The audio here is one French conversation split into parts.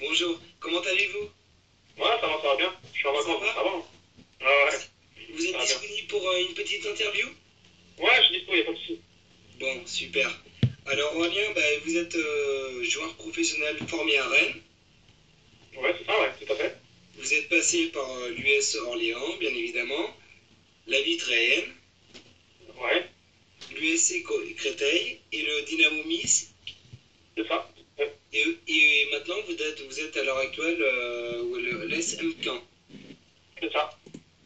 Bonjour, comment allez-vous? Ouais, ça va bien. Je suis en Ça vacances, donc va? ça va. Hein. Ouais, ouais, Vous êtes ça va bien. disponible pour une petite interview? Ouais, je suis dispo, y a pas de souci. Bon, super. Alors Aurélien, vous êtes joueur professionnel formé à Rennes. Ouais, c'est ça, ouais, tout à fait. Vous êtes passé par l'US Orléans, bien évidemment, la Vitraine, Ouais, l'USC Créteil et le Dynamo Miss. c'est ça. Ouais, Et maintenant, vous êtes à l'heure actuelle l'SM Caen. c'est ça.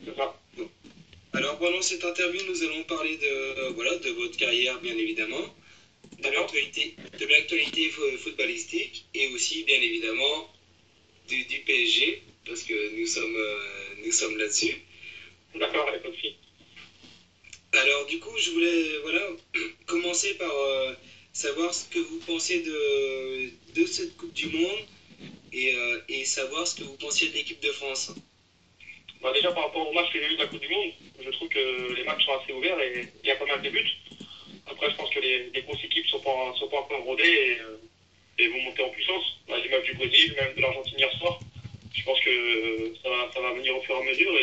C'est ça. Bon. Alors pendant cette interview, nous allons parler de votre carrière, bien évidemment, D'accord. de l'actualité footballistique et aussi, bien évidemment, du PSG, parce que nous sommes là-dessus. D'accord, y a pas de souci. Alors, du coup, je voulais commencer par savoir ce que vous pensez de cette Coupe du Monde et savoir ce que vous pensiez de l'équipe de France. Bah, déjà, par rapport au match que j'ai eu de la Coupe du Monde, je trouve que les matchs sont assez ouverts et il y a pas mal de buts. Après, je pense que les grosses équipes sont pas encore rodées et vont monter en puissance. Bah, l'image du Brésil, même de l'Argentine hier soir. Je pense que ça va venir au fur et à mesure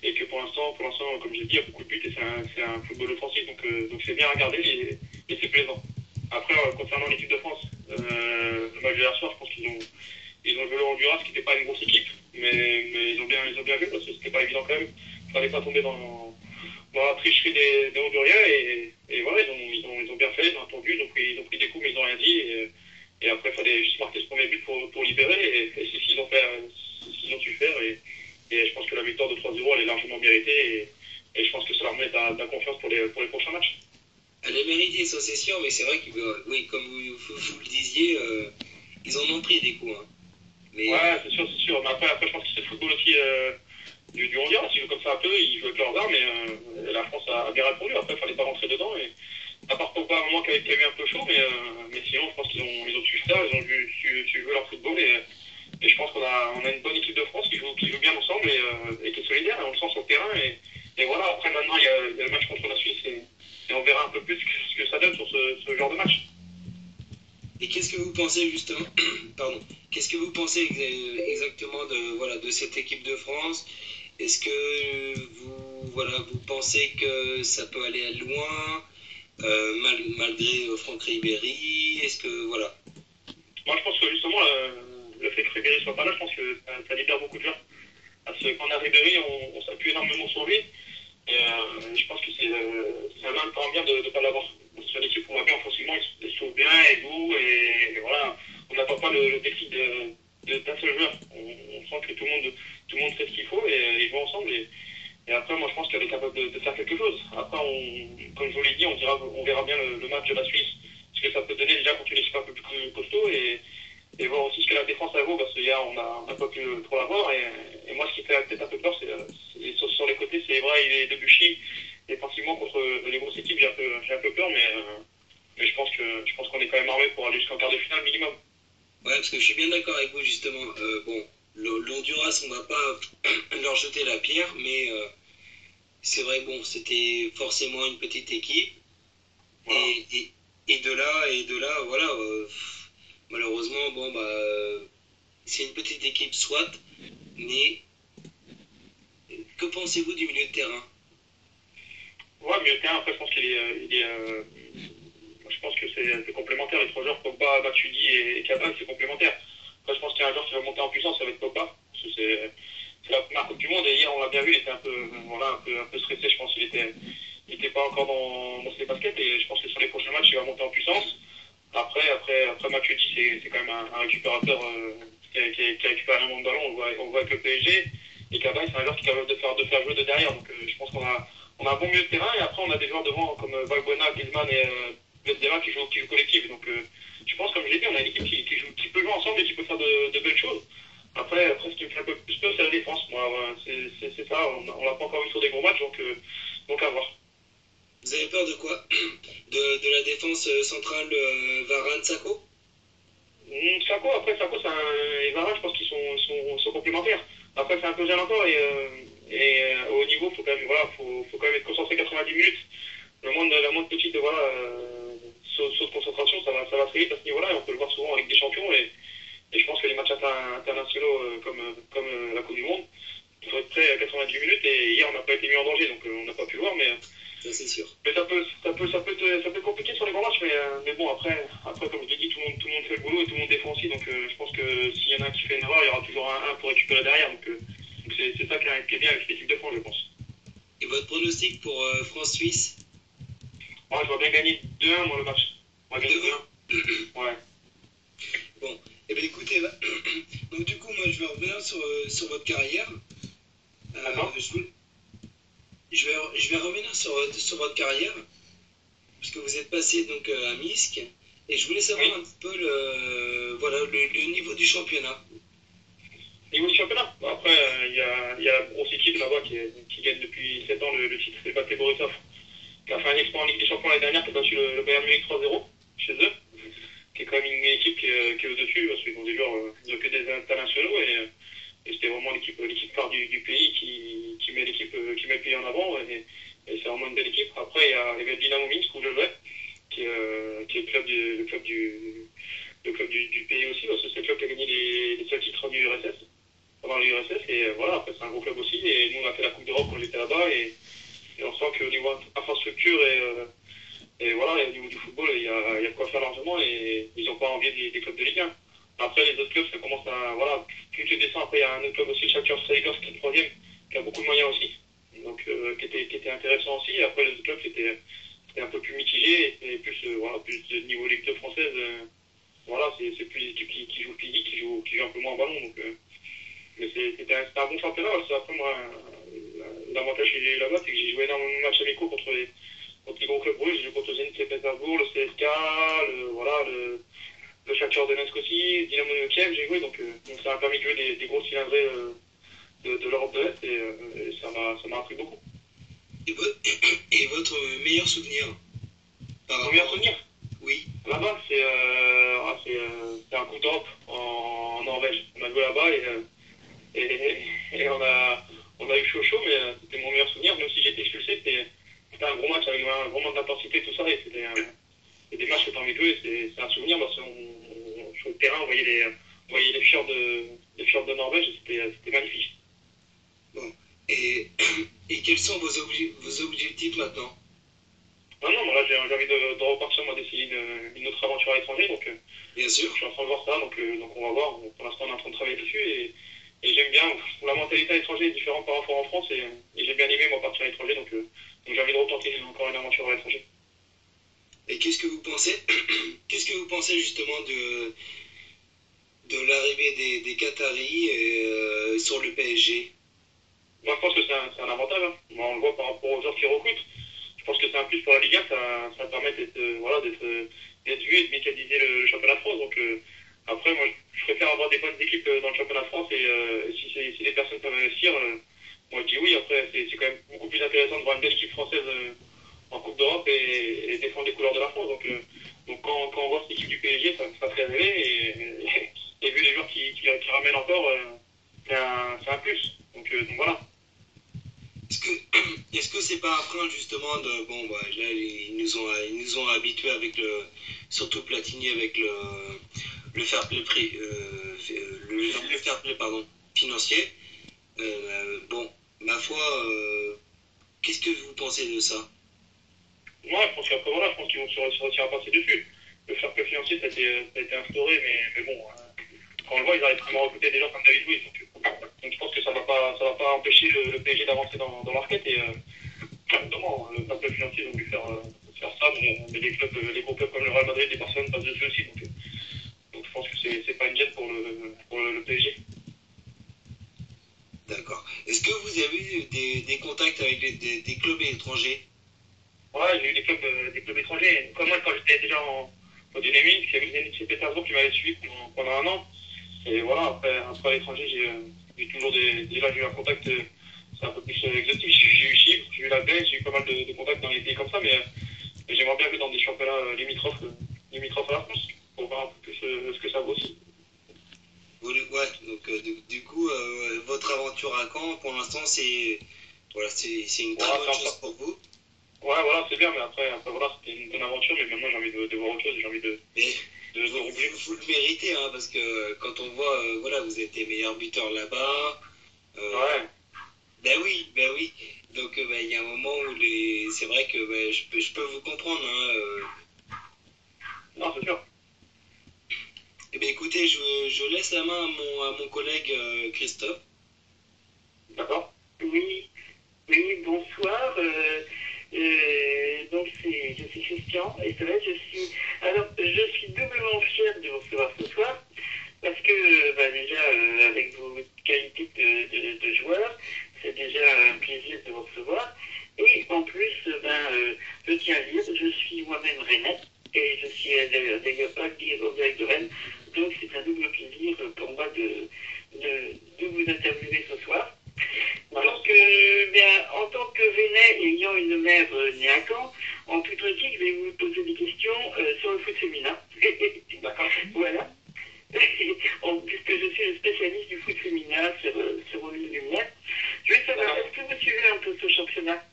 et que pour l'instant, comme j'ai dit, il y a beaucoup de buts et c'est un football offensif, donc c'est bien à regarder et c'est plaisant. Après, concernant l'équipe de France, le match de hier soir, je pense qu'ils ont joué le Honduras, qui n'était pas une grosse équipe, mais ils ont bien joué parce que c'était pas évident quand même. Il fallait pas tomber dans la tricherie des Honduriens et voilà, ils ont bien fait, ils ont attendu, ils ont pris des coups, mais ils n'ont rien dit. Et après, il fallait juste marquer ce premier but pour libérer et c'est ce qu'ils ont fait, c'est ce qu'ils ont su faire. Et je pense que la victoire de 3-0, elle est largement méritée et je pense que ça leur met de la confiance pour les prochains matchs. Elle est méritée, ça c'est sûr, mais c'est vrai que, oui, comme vous le disiez, ils en ont pris des coups. Hein. Mais Ouais, c'est sûr, c'est sûr. Mais après, je pense que c'est le football aussi du Honduras. Ils jouent comme ça un peu, ils jouent avec leurs armes, mais la France a bien répondu. Après, il fallait pas rentrer dedans. Et à part Pogba, à un moment qui a eu un peu chaud, mais sinon, je pense qu'ils ont su faire, ils ont su jouer leur football. Et je pense qu'on a une bonne équipe de France qui joue bien ensemble et qui est solidaire. Et on le sent sur le terrain. Et voilà, après, maintenant, il y a le match contre la Suisse et on verra un peu plus ce que ça donne sur ce genre de match. Et qu'est-ce que vous pensez justement, pardon, qu'est-ce que vous pensez exactement de cette équipe de France? Est-ce que vous pensez que ça peut aller loin malgré Franck Ribéry? Est-ce que voilà. Moi, je pense que justement, le fait que Ribéry soit pas là, je pense que ça libère beaucoup de gens. Parce que quand on a Ribéry, on s'appuie énormément sur lui. Et je pense que c'est un mal quand bien de ne pas l'avoir. Sur l'équipe, on va bien offensivement, il se trouve bien, et doux, et voilà. On n'attend pas le déclic d'un seul joueur. On sent que tout le monde fait ce qu'il faut et ils jouent ensemble. Et après, moi, je pense qu'elle est capable de faire quelque chose. Après, comme je vous l'ai dit, on verra bien le match de la Suisse. Ce que ça peut donner déjà contre une équipe un peu plus costaud et voir aussi ce que la défense elle vaut parce qu'hier on n'a pas pu trop la voir et moi ce qui fait peut-être un peu peur c'est sur les côtés c'est Evra et Debuchy défensivement contre les grosses équipes j'ai un peu peur mais je pense qu'on est quand même armé pour aller jusqu'en quart de finale minimum. Ouais, parce que je suis bien d'accord avec vous justement. Bon, l'Honduras, on va pas leur jeter la pierre, mais c'est vrai, bon, c'était forcément une petite équipe. Voilà. Et de là, voilà, malheureusement, bon, c'est une petite équipe, soit, mais que pensez-vous du milieu de terrain? Ouais, mieux terrain après je pense je pense que c'est complémentaire les trois joueurs Pogba, Matuidi et Cabal c'est complémentaire. Après je pense qu'il y a un joueur qui va monter en puissance ça va être Pogba parce que c'est la première Coupe du Monde et hier on l'a bien vu il était un peu voilà un peu stressé je pense il était pas encore dans ses baskets et je pense que sur les prochains matchs il va monter en puissance. Après Matuidi c'est quand même un récupérateur qui a récupéré énormément de ballons on le voit avec le PSG et Cabal c'est un joueur qui est capable de faire jouer de derrière donc je pense qu'on a un bon milieu de terrain et après on a des joueurs devant comme Valbuena, Griezmann et Benzema qui jouent collectif. Donc je pense comme je l'ai dit, on a une équipe qui peut jouer ensemble et qui peut faire de belles choses. Après ce qui me fait un peu plus peur, c'est la défense. Moi, ouais, c'est ça, on l'a pas encore vu sur des gros matchs, donc à voir. Vous avez peur de quoi? De la défense centrale Varane-Sako? Sako, et Varane, je pense qu'ils sont complémentaires. Après, c'est un peu jeune encore et au niveau, faut quand même, voilà, faut quand même être concentré 90 minutes. La moindre petite voilà, saut de concentration, ça va très vite à ce niveau-là et on peut le voir souvent avec des champions et je pense que les matchs à tournois internationaux comme la Coupe du Monde, il faut être prêt à 90 minutes et hier on n'a pas été mis en danger, donc on n'a pas pu le voir, ça c'est sûr. mais ça peut être compliqué sur les grands matchs, mais bon, après, comme je l'ai dit, tout le monde fait le boulot et tout le monde défend aussi, donc je pense que s'il y en a un qui fait une erreur, il y aura toujours un pour récupérer derrière, donc c'est ça qui est bien avec l'équipe de France, je pense. Et votre pronostic pour France-Suisse? Moi, je vois bien gagner 2-1, moi, le match. On va gagner 2-1. Ouais. Bon, eh bien écoutez, donc du coup, moi je vais revenir sur votre carrière. D'accord. Je vais revenir sur votre carrière, puisque vous êtes passé donc à Minsk, et je voulais savoir Oui. un petit peu le niveau du championnat. Niveau du championnat, bon, après, il y a la grosse équipe là-bas qui gagne depuis 7 ans le titre, c'est le Bate Borisov, qui a fait un exploit en Ligue des Champions l'année dernière, qui a battu le Bayern Munich 3-0 chez eux, qui est quand même une équipe qui est au-dessus, parce qu'ils ont des joueurs, ils ont que des internationaux, et c'était vraiment l'équipe phare du pays qui met le pays en avant, et c'est vraiment une belle équipe. Après, il y avait le Dynamo Minsk où je jouais, qui est le club du pays aussi, parce que c'est le club qui a gagné les seuls titres du URSS, pendant l'URSS, et voilà, après c'est un gros club aussi, et nous on a fait la Coupe d'Europe quand j'étais là-bas, et on sent qu'au niveau infrastructure et voilà, et au niveau du football, il y a de quoi faire largement, et ils n'ont pas envie des clubs de Ligue 1. Après, les autres clubs, ça commence à. Voilà, plus tu descends, après, il y a un autre club aussi, Shakhtar Streltsov, qui est le troisième, qui a beaucoup de moyens aussi, donc qui était intéressant aussi. Et après, les autres clubs, c'était un peu plus mitigé, et plus, voilà, plus de niveau Ligue 2 française. Voilà, c'est plus des équipes qui jouent physique, qui jouent un peu moins en ballon. Donc, mais c'était un bon championnat. Après, moi, l'avantage que j'ai eu là-bas, c'est que j'ai joué énormément de matchs amicaux contre les gros clubs russes. J'ai joué contre le Zenit Saint-Pétersbourg, le CSKA, le Shakhtar Donetsk aussi, Dynamo de Kiev, j'ai joué, donc ça m'a permis de jouer des gros cylindrés de l'Europe de l'Est, et ça m'a appris beaucoup. Et votre meilleur souvenir Mon meilleur souvenir Oui. là-bas, c'est un coup d'Europe en Norvège. On a joué là-bas et on a eu chaud, mais c'était mon meilleur souvenir, même si j'ai été expulsé, c'était un gros match avec un gros manque d'intensité, tout ça, et c'est des matchs que tu as envie de jouer, c'est un souvenir, parce qu'on sur le terrain, on voyait les fjords de Norvège, et c'était magnifique. Bon. Et quels sont vos objectifs maintenant? Non, là j'ai envie de repartir, moi, d'essayer une autre aventure à l'étranger, donc Bien sûr. je suis en train de voir ça, donc on va voir. Pour l'instant, on est en train de travailler dessus, et j'aime bien. La mentalité à l'étranger est différente par rapport en France, et j'ai bien aimé, moi, partir à l'étranger, donc j'ai envie de retenter encore une aventure à l'étranger. Et qu'est-ce que vous pensez justement de l'arrivée des Qataris sur le PSG? Moi, je pense que c'est un avantage. Hein. Moi, on le voit par rapport aux joueurs qui recrutent. Je pense que c'est un plus pour la Ligue 1, ça permet d'être vu et de mécaniser le championnat de France. Donc après, moi, je préfère avoir des bonnes équipes dans le championnat de France, et si les personnes peuvent investir, moi je dis oui. Après, c'est quand même beaucoup plus intéressant de voir une belle équipe française en Coupe d'Europe et défendre les couleurs de la France. Donc quand on voit cette équipe du PSG, ça fait rêver, et vu les joueurs qui ramènent encore, c'est un plus. Donc voilà. Est-ce que c'est pas un frein justement de bon bah là ils nous ont habitués avec surtout Platini avec le fair play le fair play pardon financier. Bon ma foi qu'est-ce que vous pensez de ça? Moi, je pense qu'après, voilà, je pense qu'ils vont se réussir à passer dessus. Le fair play financier, ça a été instauré, mais bon, quand on le voit, ils arrivent vraiment à recruter des gens comme David Luiz. Donc je pense que ça va pas empêcher le PSG d'avancer dans leur quête. Et évidemment, le fair play financier, ils ont dû faire ça, mais les gros clubs comme le Real Madrid, les Barcelone passent dessus aussi. Donc je pense que c'est pas une gêne pour le PSG. D'accord. Est-ce que vous avez eu des contacts avec des clubs étrangers? Ouais, j'ai eu des clubs étrangers. Comme moi, quand j'étais déjà au Dynamique, il y avait le Zenit Saint-Pétersbourg qui m'avait suivi pendant un an. Et voilà, après à l'étranger, j'ai toujours déjà j'ai eu un contact, c'est un peu plus exotique. J'ai eu Chypre, j'ai eu la Grèce, j'ai eu pas mal de contacts dans les pays comme ça, mais j'aimerais bien jouer dans des championnats limitrophes à la France, pour voir un peu plus ce que ça vaut aussi. Ouais, donc du coup votre aventure à Caen pour l'instant c'est voilà c'est une très bonne chose pour vous. Ouais, voilà, c'est bien, mais après voilà, c'était une bonne aventure, mais maintenant j'ai envie de voir autre chose, j'ai envie de. de Roubaix. Vous le méritez, hein, parce que quand on voit, voilà, vous êtes les meilleurs buteurs là-bas. Ouais, Ben oui. Donc, il y a un moment où c'est vrai que je peux vous comprendre. Hein, non, c'est sûr. Eh bien, écoutez, je laisse la main à mon collègue Christophe. D'accord. Oui, oui, bonsoir. Donc je suis Christian et c'est vrai, je suis doublement fier de vous recevoir ce soir parce que déjà avec vos qualités de joueur, c'est déjà un plaisir de vous recevoir. Et en plus, je tiens à dire, je suis moi-même rennais et je suis d'ailleurs pas en direct de Rennes, donc c'est un double plaisir pour moi de vous interviewer ce soir. Donc, en tant que Rennais ayant une mère née à Caen, en toute logique, je vais vous poser des questions sur le foot féminin. D'accord. Voilà. Puisque je suis le spécialiste du foot féminin sur Olivier Lumière. Je vais savoir, est-ce que vous suivez un peu ce championnat?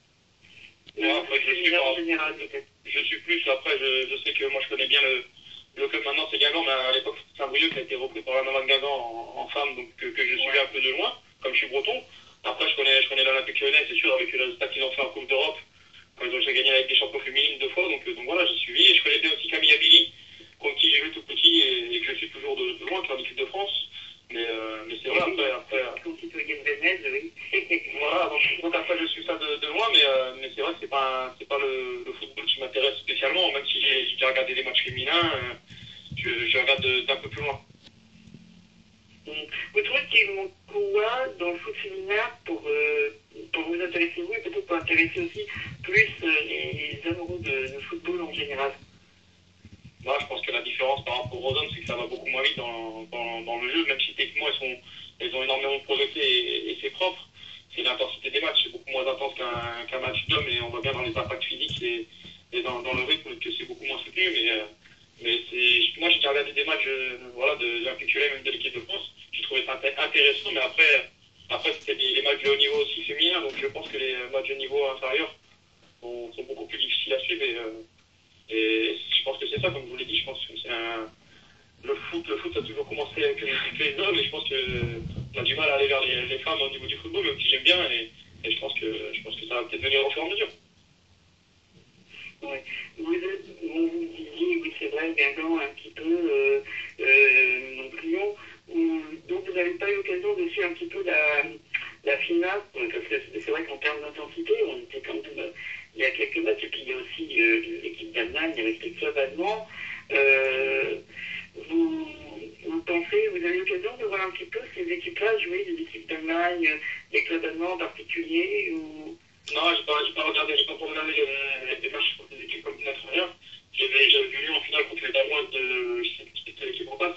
Ouais, après, je suis en général, peut-être. Je suis plus, après, je sais que moi je connais bien le club maintenant, c'est Guingamp, mais à l'époque c'était Saint-Brieuc qui a été repris par la Nova de Guingamp en femme, donc que je suivais un peu de loin, comme je suis breton. Après, je connais l'Olympique Lyonnais, c'est sûr, avec les résultats qu'ils ont fait en Coupe d'Europe, quand ils ont déjà gagné avec des champions féminines 2 fois, donc voilà, j'ai suivi. Et je connais bien aussi Camille Abili, contre qui j'ai joué tout petit et que je suis toujours de loin, qui est en équipe de France. Mais c'est vrai, après. Concitoyenne rennaise, oui. Voilà, donc après je suis ça de loin, mais c'est vrai que c'est pas le football qui m'intéresse spécialement, même si j'ai déjà regardé des matchs féminins, je regarde d'un peu plus loin. Vous trouvez qu'il manque quoi dans le foot féminin pour vous intéresser vous et peut-être pour intéresser aussi plus les amoureux de football en général? Moi, je pense que la différence par rapport aux hommes, c'est que ça va beaucoup moins vite dans le jeu, même si techniquement elles ont énormément progressé et c'est propre. C'est l'intensité des matchs, c'est beaucoup moins intense qu'un match d'hommes et on voit bien dans les impacts physiques et dans le rythme que c'est beaucoup moins soutenu. Mais moi, j'ai déjà regardé des matchs voilà, de l'Olympique Lyonnais, même de l'équipe de France. J'ai trouvé ça intéressant, mais après c'était les matchs de haut niveau aussi féminins, donc je pense que les matchs de niveau inférieur sont beaucoup plus difficiles à suivre et je pense que c'est ça, comme je vous l'ai dit, je pense que le foot ça a toujours commencé avec les hommes et je pense qu'on a du mal à aller vers les femmes au niveau du football, même si j'aime bien et je pense que ça va peut-être venir au fur et à mesure. Oui. Vous disiez, oui, c'est vrai, Guingamp un petit peu, Lyon, donc vous n'avez pas eu l'occasion de suivre un petit peu la finale, parce que c'est vrai qu'en termes d'intensité, on était quand même, il y a quelques matchs, et puis il y a aussi l'équipe d'Allemagne avec les clubs allemands. Vous pensez, vous avez l'occasion de voir un petit peu ces équipes-là jouer, des équipes d'Allemagne, des clubs allemands en particulier ou... Non, j'ai pas regardé les matchs contre des équipes comme étrangères. J'avais vu Lyon en finale contre les Danois je sais plus c'était l'équipe en face,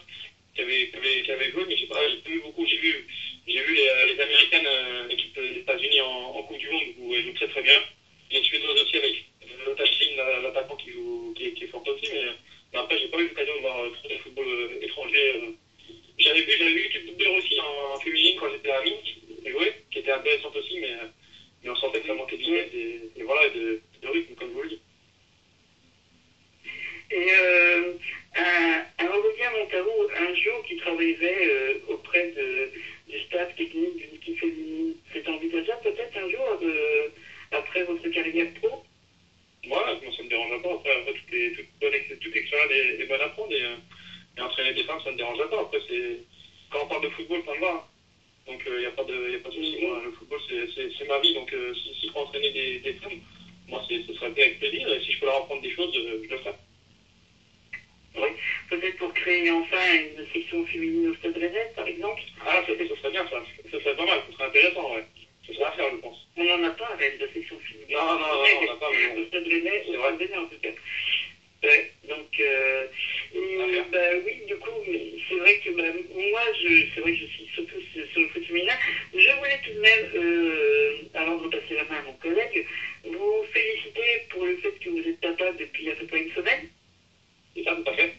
qui avait joué, mais j'ai pas vu beaucoup. J'ai vu les Américaines, l'équipe des États-Unis en Coupe du Monde, où elles jouent très très bien. Les Suédoises aussi avec Tashin, l'attaquant qui est fort aussi, mais après j'ai pas eu l'occasion de voir trop de football étranger. J'avais vu l'équipe de Beurre aussi en féminine quand j'étais à Minsk, jouer, qui était intéressante aussi, mais on sentait que ça manquait de vitesse et voilà, de rythme, comme je vous le dis. Et un Aurélien Montaro, un jour qui travaillerait auprès du staff technique d'une équipe féminine, c'est envisageable peut-être un jour après votre carrière pro? Voilà, moi ça me dérange pas. Après toute expérience est bonne à prendre et entraîner des femmes, ça me dérange pas. Après, quand on parle de football, ça me va. Donc il n'y a pas de souci. Moi, le football, c'est ma vie. Donc si je peux entraîner des femmes, moi, ce serait bien avec plaisir. Et si je peux leur apprendre des choses, je le ferai. Oui, peut-être pour créer enfin une section féminine au Stade Rennais, par exemple. Ah, ça serait bien, ça. Ça serait pas mal, ça serait intéressant, ouais. Ça serait à faire, je pense. On n'en a pas à Rennes de section féminine. Non, on n'en a pas, mais bon. Au Stade Rennais, en tout cas. Ouais, donc, oui, du coup, c'est vrai que moi, c'est vrai que je suis surtout sur le foot féminin. Je voulais tout de même, avant de repasser la main à mon collègue, vous féliciter pour le fait que vous êtes papa depuis à peu près une semaine. C'est ça, tout à fait.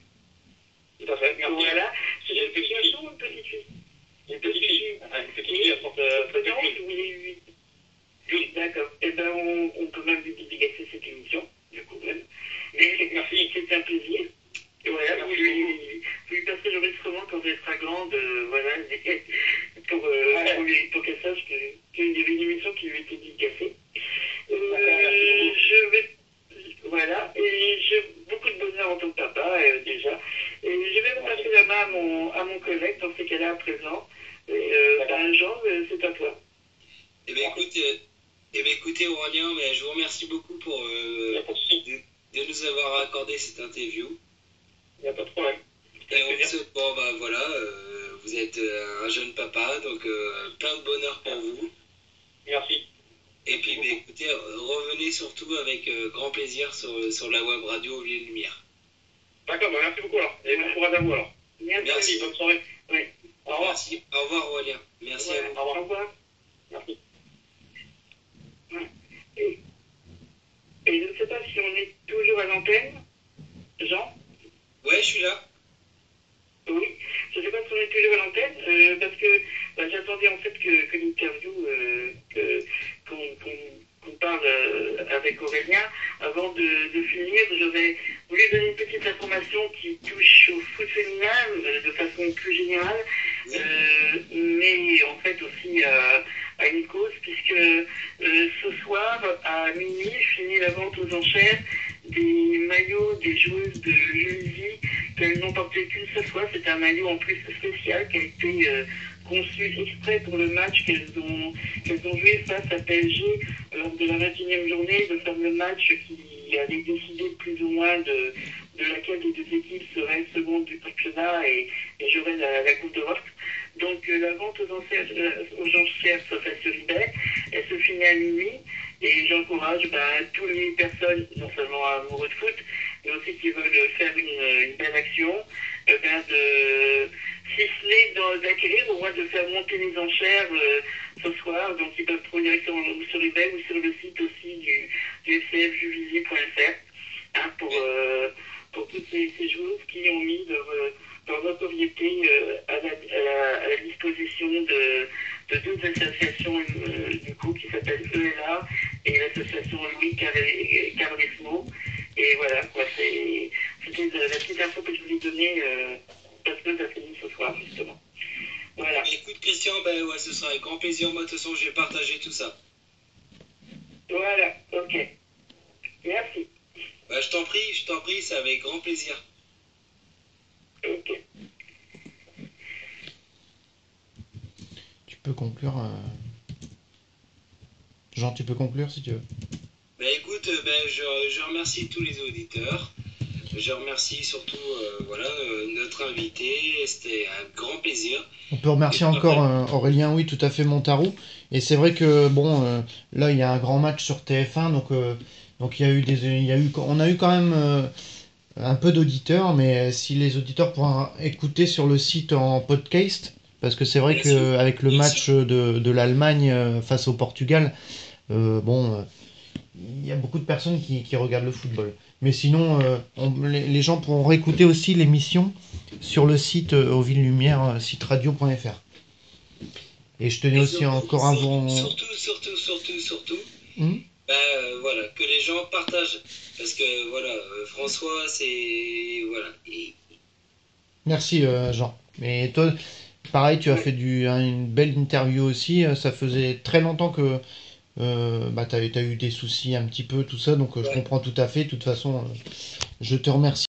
Tout à fait, merci. Voilà. C'est une petite fille. Une petite fille. Une petite fille. Une petite fille, elle s'appelle June. D'accord. Eh ben, on peut même lui dédicacer cette émission, du coup, même. Et merci, c'est un plaisir. Et voilà, vous lui passerez l'enregistrement quand elle sera grande, voilà, pour qu'elle sache qu'il y avait une émission qui lui était dédicacée. Je vais, voilà, et j'ai beaucoup de bonheur en tant que papa, déjà. Et je vais me passer la main à mon collègue, dans ces cas-là, à présent. Et Jean, c'est à toi. Eh bien, écoutez, Aurélien, mais je vous remercie beaucoup pour de nous avoir accordé cette interview. Il n'y a pas de problème. Et on se, bon, bah voilà, vous êtes un jeune papa, donc plein de bonheur pour vous. Merci. Et puis, bah, écoutez, revenez surtout avec grand plaisir sur la web radio Olivier Lumière. D'accord, bah merci beaucoup alors. Et bon courage à vous alors. Merci. Bonne soirée. Oui. Au revoir. Merci. Au revoir, Aurélien. Merci à vous. Au revoir. Au revoir. Merci. Et je ne sais pas si on est toujours à l'antenne, Jean. Ouais, je suis là. Oui, je ne sais pas si on est toujours à l'antenne, parce que j'attendais en fait que l'interview, qu'on parle avec Aurélien. Avant de finir, j'aurais voulu donner une petite information qui touche au foot féminin de façon plus générale, mais en fait aussi à une cause, puisque ce soir, à minuit, finit la vente aux enchères des maillots des joueuses de Juvisy qu'elles n'ont porté qu'une seule fois. C'est un maillot en plus spécial qui a été conçu exprès pour le match qu'elles ont joué face à PSG lors de la 21e journée, le fameux match qui allait décider plus ou moins de laquelle des deux équipes serait seconde du championnat et jouerait la Coupe d'Europe. Donc la vente aux enchères se fait sur eBay, elle se finit à minuit et j'encourage toutes les personnes, non seulement amoureux de foot, mais aussi qui veulent faire une belle action, de si ce n'est d'acquérir, au moins de faire monter les enchères ce soir. Donc ils peuvent trouver directement sur eBay ou sur le site aussi du fcfjuvisy.fr pour toutes ces joueuses qui ont mis leur notoriété à la disposition de deux associations du coup qui s'appellent ELA et l'association Louis Carlesmo. Et voilà, quoi, c'était la petite info que je voulais donner parce que ça finit ce soir justement. Voilà. Écoute Christian, ben ouais, ce sera avec grand plaisir. Moi de toute façon je vais partager tout ça. Voilà, ok. Merci. Bah, je t'en prie, c'est avec grand plaisir. Ok. Tu peux conclure. Jean, tu peux conclure si tu veux. Bah écoute, je remercie tous les auditeurs. Je remercie surtout notre invité. C'était un grand plaisir. On peut remercier encore Aurélien, oui, tout à fait, Montarou. Et c'est vrai que là il y a un grand match sur TF1, donc on a eu quand même un peu d'auditeurs, mais si les auditeurs pourront écouter sur le site en podcast, parce que c'est vrai qu'avec le match de l'Allemagne face au Portugal, il y a beaucoup de personnes qui regardent le football. Mais sinon, les gens pourront réécouter aussi l'émission sur le site Oville Lumière, site radio.fr. Et je tenais aussi encore un bon... Surtout, que les gens partagent. Parce que, François, c'est... Voilà. Merci, Jean. Mais toi, pareil, tu as fait une belle interview aussi. Ça faisait très longtemps que tu as eu des soucis un petit peu, tout ça. Donc, je comprends tout à fait. De toute façon, je te remercie.